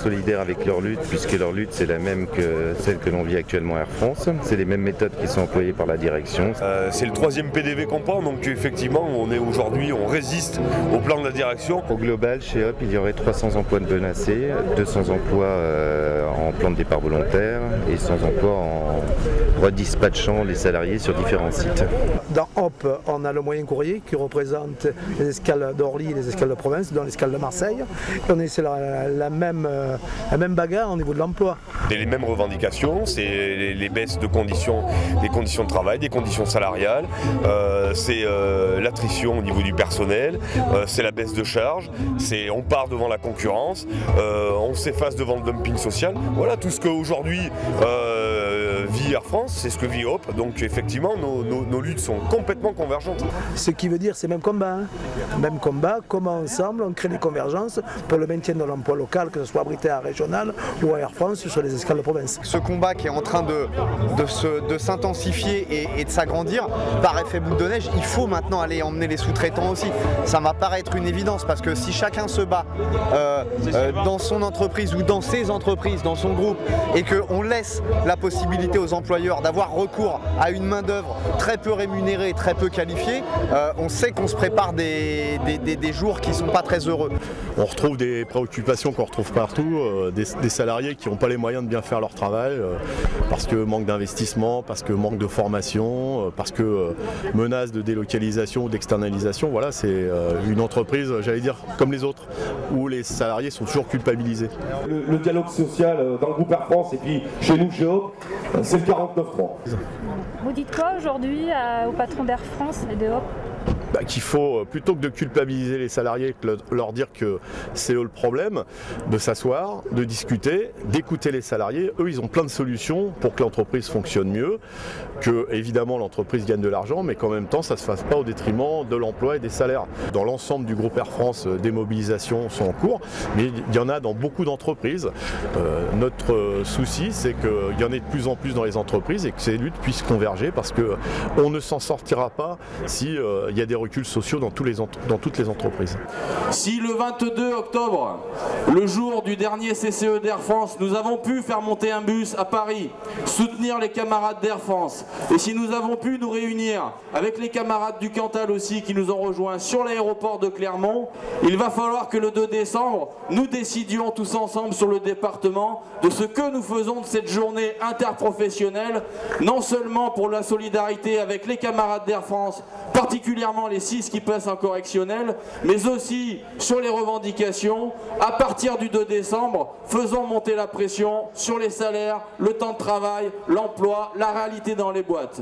solidaires avec leur lutte, puisque leur lutte c'est la même que celle que l'on vit actuellement à Air France. C'est les mêmes méthodes qui sont employées par la direction. C'est le 3e PDV qu'on prend, donc effectivement on résiste au plan de la direction. Au global, chez Hop, il y aurait 300 emplois de menacés, 200 emplois en plan de départ volontaire et 100 emplois en redispatchant les salariés sur différents sites. Dans Hop, on a le moyen courrier qui représente les escales d'Orly et les escales de province, dont l'escale de Marseille. Et on est la même bagarre au niveau de l'emploi. Et les mêmes revendications, c'est les baisses de conditions, des conditions de travail, des conditions salariales, c'est l'attrition au niveau du personnel, c'est la baisse de charges, on part devant la concurrence, on s'efface devant le dumping social. Voilà tout ce qu'aujourd'hui vit Air France, c'est ce que vit Hop. Donc effectivement, nos luttes sont complètement convergentes. Ce qui veut dire c'est même combat. Même combat, comment ensemble on crée des convergences pour le maintien de l'emploi local, que ce soit Britannia régional ou à Air France sur les escales de province. Ce combat qui est en train de s'intensifier et de s'agrandir, par effet boule de neige, il faut maintenant aller emmener les sous-traitants aussi. Ça va paraître une évidence parce que si chacun se bat dans son entreprise ou dans ses entreprises, dans son groupe, et qu'on laisse la possibilité aux employeurs d'avoir recours à une main-d'œuvre très peu rémunérée, très peu qualifiée, on sait qu'on se prépare des jours qui ne sont pas très heureux. On retrouve des préoccupations qu'on retrouve partout, des salariés qui n'ont pas les moyens de bien faire leur travail, parce que manque d'investissement, parce que manque de formation, parce que menace de délocalisation ou d'externalisation. Voilà, c'est une entreprise, j'allais dire, comme les autres, où les salariés sont toujours culpabilisés. Le dialogue social dans le groupe Air France et puis chez nous, chez Hop, c'est le 49.3. Vous dites quoi aujourd'hui au patron d'Air France et de Hop ? Qu'il faut, plutôt que de culpabiliser les salariés, leur dire que c'est eux le problème, de s'asseoir, de discuter, d'écouter les salariés. Eux, ils ont plein de solutions pour que l'entreprise fonctionne mieux, que évidemment l'entreprise gagne de l'argent, mais qu'en même temps, ça ne se fasse pas au détriment de l'emploi et des salaires. Dans l'ensemble du groupe Air France, des mobilisations sont en cours, mais il y en a dans beaucoup d'entreprises. Notre souci, c'est qu'il y en ait de plus en plus dans les entreprises et que ces luttes puissent converger, parce qu'on ne s'en sortira pas si il y a des reculs sociaux dans toutes les entreprises. Si le 22 octobre, le jour du dernier CCE d'Air France, nous avons pu faire monter un bus à Paris, soutenir les camarades d'Air France, et si nous avons pu nous réunir avec les camarades du Cantal aussi qui nous ont rejoints sur l'aéroport de Clermont, il va falloir que le 2 décembre, nous décidions tous ensemble sur le département de ce que nous faisons de cette journée interprofessionnelle, non seulement pour la solidarité avec les camarades d'Air France, particulièrement les 6 qui passent en correctionnel, mais aussi sur les revendications. À partir du 2 décembre, faisons monter la pression sur les salaires, le temps de travail, l'emploi, la réalité dans les boîtes.